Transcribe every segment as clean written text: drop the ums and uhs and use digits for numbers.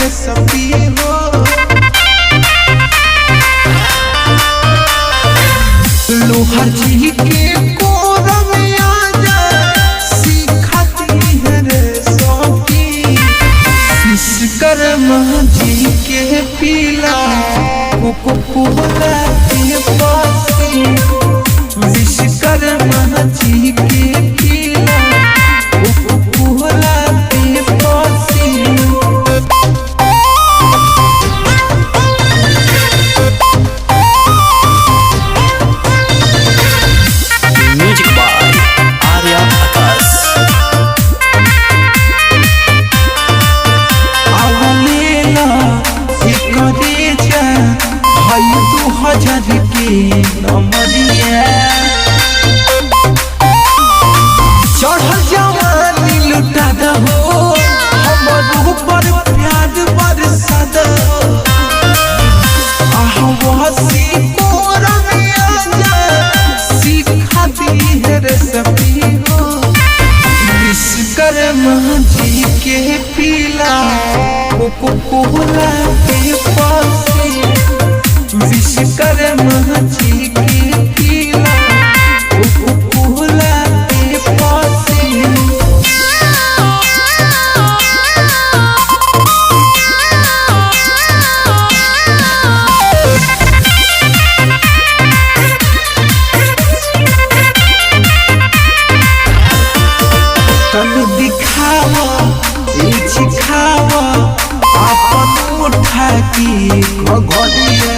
Recipe हो। लोहा जी के कोरम में आजा सिखाती है रेसिपी। विश्वकर्मा जी के पीला कोला के पासी। विश्वकर्मा जी के पीला कोला के पासी। म्यूजिक बाय आर्या आकाश। आवलेला एक रेजा भाई 2000 के नमरिया। चढ़ल जवानी लुटा दहो हमर ऊपर प्यार बरसा दहो। आहवासी कोरा में आजा सिखा दी है रेसिपी हो। विश्वकर्मा जी के पीला कोला के पासी। विश्वकर्मा जी के पीला कोला के पासी। तन दिखावा सिखावा अपन उठा की घोड़िया।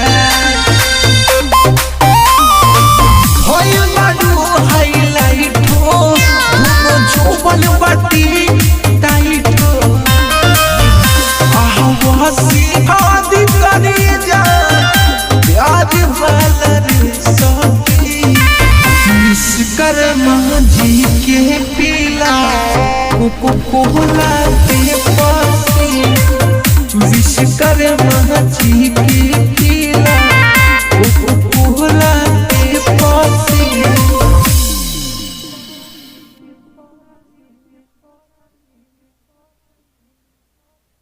होय बाडू हाईलाइट हो दोनों जोबन बाटी टाइट हो। आहवासी आदि करे जा प्यार वाला रेसिपी। विश्वकर्मा जी के पीला कोला के पासी। विश्वकर्मा जी के